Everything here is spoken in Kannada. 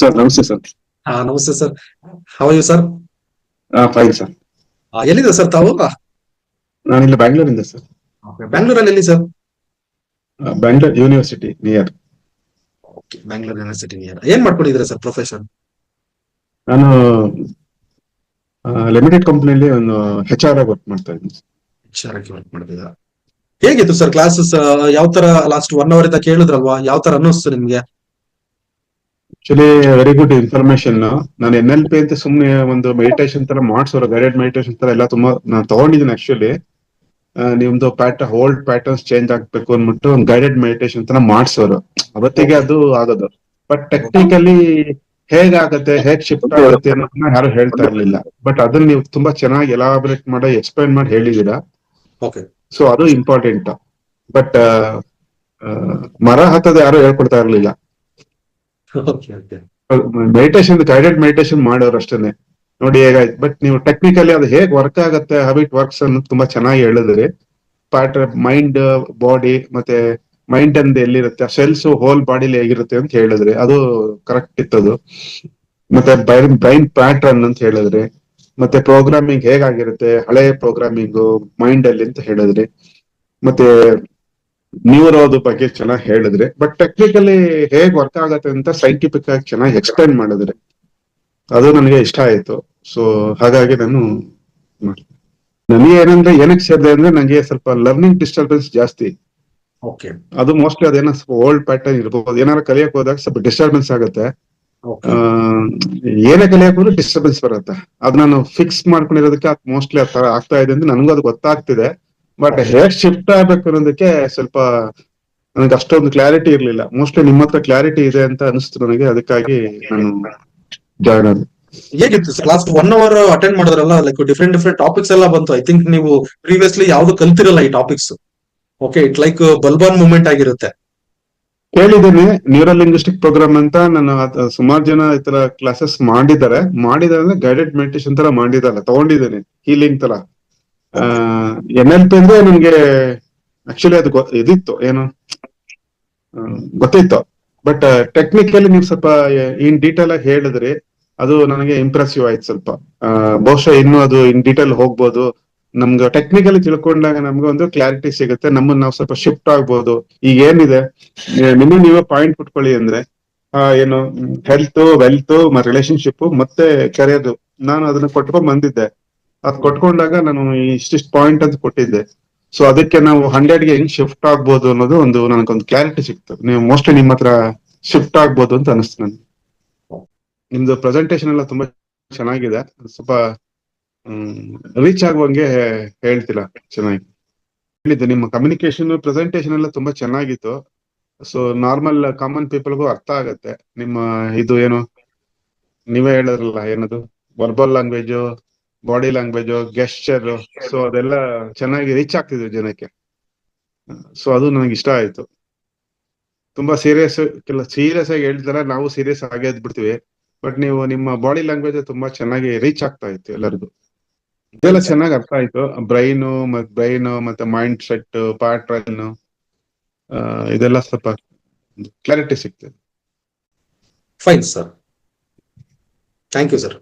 ಸರ್ ನಮಸ್ತೆ ಸರ್. ನಮಸ್ತೆ sir. How you sir? Fine sir. ಎಲ್ಲಿದೆ ಸರ್ ತಾವು? ನಾನಿಲ್ಲಿ ಬ್ಯಾಂಗ್ಳೂರಿಂದ ಸರ್. ಬ್ಯಾಂಗ್ಳೂರಲ್ಲಿ ಎಲ್ಲಿ sir? Bangalore university near. Bangalore university near. ಏನ್ ಮಾಡ್ಕೊಂಡಿದ್ದೀರಾ ಸರ್ ಪ್ರೊಫೆಷನ್? ನಾನು ಲಿಮಿಟೆಡ್ ಕಂಪ್ನಿಯಲ್ಲಿ ಒಂದು HR ಆಗಿ ವರ್ಕ್ ಮಾಡ್ತಾ ಇದ್ದೀನಿ. HR ವರ್ಕ್ ಮಾಡ್ತಿದ್ದೀರಾ? ಹೇಗಿತ್ತು ಸರ್ ಕ್ಲಾಸಸ್? ಯಾವ ತರ ಲಾಸ್ಟ್ 1 hour ಇಂದ ಕೇಳಿದ್ರಲ್ವಾ, ಯಾವ ತರ ಅನ್ನಿಸ್ತು ನಿಮ್ಗೆ? Actually very good information. ನಾನು NLP ಅಂತ ಸುಮ್ನೆ ಒಂದು ಮೆಡಿಟೇಷನ್ ತರ ಮಾಡ್ಸೋರು, ಗೈಡೆಡ್ ಮೆಡಿಟೇಷನ್ ತರ ಎಲ್ಲ ತುಂಬಾ ನಾನು ತಗೊಂಡಿದ್ದೀನಿ. ಆಕ್ಚುಲಿ ನಿಮ್ದು ಓಲ್ಡ್ ಪ್ಯಾಟರ್ನ್ಸ್ ಚೇಂಜ್ ಆಗ್ಬೇಕು ಅಂದ್ಬಿಟ್ಟು ಒಂದು ಗೈಡೆಡ್ ಮೆಡಿಟೇಷನ್ ತರ ಮಾಡ್ಸೋರು. ಅವತ್ತಿಗೆ ಅದು ಆಗೋದು. ಬಟ್ ಟೆಕ್ನಿಕಲಿ ಹೇಗಾಗತ್ತೆ, ಹೇಗ್ ಶಿಫ್ಟ್ ಆಗುತ್ತೆ ಅನ್ನೋದನ್ನ ಯಾರು ಹೇಳ್ತಾ ಇರ್ಲಿಲ್ಲ. ಬಟ್ ಅದನ್ನ ನೀವು ತುಂಬಾ ಚೆನ್ನಾಗಿ ಎಲಾಬರೇಟ್ ಮಾಡಿ ಎಕ್ಸ್ಪ್ಲೈನ್ ಮಾಡಿ ಹೇಳಿದೀರಾ. ಸೊ ಅದು ಇಂಪಾರ್ಟೆಂಟ್. ಬಟ್ ಮರ ಹತ್ತದ ಯಾರು ಹೇಳ್ಕೊಡ್ತಾ ಇರ್ಲಿಲ್ಲ. ಮೆಡಿಟೇಷನ್ ಗೈಡೆಡ್ ಮೆಡಿಟೇಷನ್ ಮಾಡೋರು ಅಷ್ಟೇನೆ. ನೋಡಿ ಹೇಗಾಯ್ತು. ಬಟ್ ನೀವು ಟೆಕ್ನಿಕಲಿ ಅದು ಹೇಗ್ ವರ್ಕ್ ಆಗುತ್ತೆ, ಹೌ ಇಟ್ ವರ್ಕ್ಸ್ ಅನ್ನೋದು ತುಂಬಾ ಚೆನ್ನಾಗಿ ಹೇಳಿದ್ರಿ. ಮೈಂಡ್, ಬಾಡಿ ಮತ್ತೆ ಮೈಂಡ್ ಅಂದ್ ಎಲ್ಲಿರುತ್ತೆ, ಸೆಲ್ಸ್ ಹೋಲ್ ಬಾಡಿಲಿ ಹೇಗಿರುತ್ತೆ ಅಂತ ಹೇಳಿದ್ರಿ. ಅದು ಕರೆಕ್ಟ್ ಇತ್ತದು. ಮತ್ತೆ ಬ್ರೈನ್ ಪ್ಯಾಟ್ರನ್ ಅಂತ ಹೇಳಿದ್ರಿ. ಮತ್ತೆ ಪ್ರೋಗ್ರಾಮಿಂಗ್ ಹೇಗಾಗಿರುತ್ತೆ, ಹಳೆ ಪ್ರೋಗ್ರಾಮಿಂಗ್ ಮೈಂಡ್ ಅಲ್ಲಿ ಅಂತ ಹೇಳಿದ್ರಿ. ಮತ್ತೆ ನ್ಯೂರೋದ ಬಗ್ಗೆ ಚೆನ್ನಾಗಿ ಹೇಳಿದ್ರಿ. ಬಟ್ ಟೆಕ್ನಿಕಲಿ ಹೇಗ್ ವರ್ಕ್ ಆಗತ್ತೆ ಅಂತ ಸೈಂಟಿಫಿಕ್ ಆಗಿ ಚೆನ್ನಾಗಿ ಎಕ್ಸ್ಪ್ಲೈನ್ ಮಾಡಿದ್ರಿ. ಅದು ನನಗೆ ಇಷ್ಟ ಆಯ್ತು. ಸೊ ಹಾಗಾಗಿ ನನಗೆ ಏನಂದ್ರೆ ಏನಕ್ಕೆ ಸೇರಿದೆ ಅಂದ್ರೆ ನಂಗೆ ಸ್ವಲ್ಪ ಲರ್ನಿಂಗ್ ಡಿಸ್ಟರ್ಬೆನ್ಸ್ ಜಾಸ್ತಿ. ಅದು ಮೋಸ್ಟ್ಲಿ ಅದೇನೋ ಸ್ವಲ್ಪ ಓಲ್ಡ್ ಪ್ಯಾಟರ್ನ್ ಇರ್ಬೋದು. ಏನಾದ್ರು ಕಲಿಯಕ್ ಹೋದಾಗ ಸ್ವಲ್ಪ ಡಿಸ್ಟರ್ಬೆನ್ಸ್ ಆಗುತ್ತೆ. ಏನೇ ಕಲಿಯಕ್ ಹೋದ್ರೆ ಡಿಸ್ಟರ್ಬೆನ್ಸ್ ಬರುತ್ತೆ. ಅದ್ ನಾನು ಫಿಕ್ಸ್ ಮಾಡ್ಕೊಂಡಿರೋದಕ್ಕೆ ಮೋಸ್ಟ್ಲಿ ಆ ತರ ಆಗ್ತಾ ಇದೆ ಅಂತ ನನಗೂ ಅದು ಗೊತ್ತಾಗ್ತಿದೆ. ಬಟ್ ಹೇಗ್ ಶಿಫ್ಟ್ ಆಗ್ಬೇಕು ಅನ್ನೋದಕ್ಕೆ ಸ್ವಲ್ಪ ನನಗೆ ಅಷ್ಟೊಂದು ಕ್ಲಾರಿಟಿ ಇರ್ಲಿಲ್ಲ. ಮೋಸ್ಟ್ಲಿ ನಿಮ್ಮ ಹತ್ರ ಕ್ಲಾರಿಟಿ ಇದೆ ಅಂತ ಅನಿಸ್ತು ನನಗೆ. ಅದಕ್ಕಾಗಿ ನಾನು ಜಾಯ್ನ್ ಆದೆ. ಹೇಗಿತ್ತು ಸರ್ ಲಾಸ್ಟ್ 1 hour ಅಟೆಂಡ್ ಮಾಡಿದ್ರಲ್ಲ? ಲೈಕ್ ಡಿಫ್ರೆಂಟ್ ಟಾಪಿಕ್ಸ್ ಎಲ್ಲ ಬಂತು. ಐ ಥಿಂಕ್ ನೀವು ಪ್ರೀವಿಯಸ್ಲಿ ಯಾವ್ದು ಕಲ್ತಿರಲ್ಲ ಈ ಟಾಪಿಕ್ಸ್. ಇಟ್ ಲೈಕ್ ಬಲ್ಬಾನ್ ಮೂವ್ಮೆಂಟ್ ಆಗಿರುತ್ತೆ. ಕೇಳಿದ್ದೀನಿ ನ್ಯೂರಲ್ ಲಿಂಗ್ವಿಸ್ಟಿಕ್ ಪ್ರೋಗ್ರಾಮ್ ಅಂತ. ನಾನು ಸುಮಾರು ಜನ ಈ ತರ ಕ್ಲಾಸಸ್ ಮಾಡಿದ್ದಾರೆ ಅಂದ್ರೆ ಗೈಡೆಡ್ ಮೆಡಿಟೇಷನ್ ತರ ಮಾಡಿದಾರೆ, ತಗೊಂಡಿದ್ದೀನಿ ಹೀಲಿಂಗ್ ತರ. NLP ಅಂದ್ರೆ ನನ್ಗೆ ಆಕ್ಚುಲಿ ಅದು ಇದಿತ್ತು, ಏನು ಗೊತ್ತಿತ್ತು. ಬಟ್ ಟೆಕ್ನಿಕಲಿ ನೀವು ಸ್ವಲ್ಪ ಇನ್ ಡೀಟೇಲ್ ಆಗಿ ಹೇಳಿದ್ರಿ. ಅದು ನನಗೆ ಇಂಪ್ರೆಸಿವ್ ಆಯ್ತು ಸ್ವಲ್ಪ. ಬಹುಶಃ ಇನ್ನು ಅದು ಇನ್ ಡೀಟೇಲ್ ಹೋಗ್ಬೋದು. ನಮ್ಗೆ ಟೆಕ್ನಿಕಲಿ ತಿಳ್ಕೊಂಡಾಗ ನಮ್ಗೆ ಒಂದು ಕ್ಲಾರಿಟಿ ಸಿಗುತ್ತೆ. ನಮ್ಮನ್ನ ನಾವು ಸ್ವಲ್ಪ ಶಿಫ್ಟ್ ಆಗ್ಬೋದು. ಈಗ ಏನಿದೆ ನೀವೇ ಪಾಯಿಂಟ್ ಕೊಟ್ಕೊಳ್ಳಿ ಅಂದ್ರೆ ಏನು ಹೆಲ್ತ್, ವೆಲ್ತ್, ರಿಲೇಶನ್ಶಿಪ್ ಮತ್ತೆ ಕೆರಿಯರ್. ನಾನು ಅದನ್ನ ಕೊಟ್ಕೊಂಡ್ ಬಂದಿದ್ದೆ. ಅದ್ ಕೊಟ್ಕೊಂಡಾಗ ನಾನು ಇಷ್ಟಿಷ್ಟು ಪಾಯಿಂಟ್ ಅಂತ ಕೊಟ್ಟಿದ್ದೆ. ಸೊ ಅದಕ್ಕೆ ನಾವು 100ಗೆ ಹೆಂಗ್ ಶಿಫ್ಟ್ ಆಗ್ಬೋದು ಅನ್ನೋದು ನನಗೊಂದು ಕ್ಲಾರಿಟಿ ಸಿಕ್ತು. ನೀವು ಮೋಸ್ಟ್ಲಿ ನಿಮ್ಮ ಹತ್ರ ಶಿಫ್ಟ್ ಆಗ್ಬೋದು ಅಂತ ಅನಿಸ್ತು ನನ್ಗೆ. ನಿಮ್ದು ಪ್ರೆಸೆಂಟೇಶನ್ ಎಲ್ಲ ತುಂಬಾ ಚೆನ್ನಾಗಿದೆ. ಸ್ವಲ್ಪ ರೀಚ್ ಆಗುವಂಗೆ ಹೇಳ್ತೀರಾ ಚೆನ್ನಾಗಿ ಹೇಳಿದ್ದೆ. ನಿಮ್ಮ ಕಮ್ಯುನಿಕೇಶನ್, ಪ್ರೆಸೆಂಟೇಶನ್ ಎಲ್ಲ ತುಂಬಾ ಚೆನ್ನಾಗಿತ್ತು. ಸೊ ನಾರ್ಮಲ್ ಕಾಮನ್ ಪೀಪಲ್ಗೂ ಅರ್ಥ ಆಗತ್ತೆ. ನಿಮ್ಮ ಇದು ಏನು ನೀವೇ ಹೇಳಿದ್ರಲ್ಲ, ಏನದು verbal language, body language, gesture, so ಅದೆಲ್ಲ ಚೆನ್ನಾಗಿ ರೀಚ್ ಆಗ್ತಿದೆ ಜನಕ್ಕೆ. ಸೊ ಅದು ನನಗೆ ಇಷ್ಟ ಆಯ್ತು. ತುಂಬಾ ಸೀರಿಯಸ್ ಆಗಿ ಹೇಳ್ತಾರೆ, ನಾವು ಸೀರಿಯಸ್ ಆಗೇ ಬಿಡ್ತೀವಿ. ಬಟ್ ನೀವು ನಿಮ್ಮ ಬಾಡಿ ಲ್ಯಾಂಗ್ವೇಜ್ ತುಂಬಾ ಚೆನ್ನಾಗಿ ರೀಚ್ ಆಗ್ತಾ ಇತ್ತು ಎಲ್ಲರಿಗೂ. ಇದೆಲ್ಲ ಚೆನ್ನಾಗಿ ಅರ್ಥ ಆಯ್ತು. ಬ್ರೈನ್ ಮತ್ತೆ ಮೈಂಡ್ ಸೆಟ್, ಪ್ಯಾಟ್ರನ್, ಇದೆಲ್ಲ ಸ್ವಲ್ಪ ಕ್ಲಾರಿಟಿ ಸಿಗ್ತದೆ. Fine sir, thank you sir.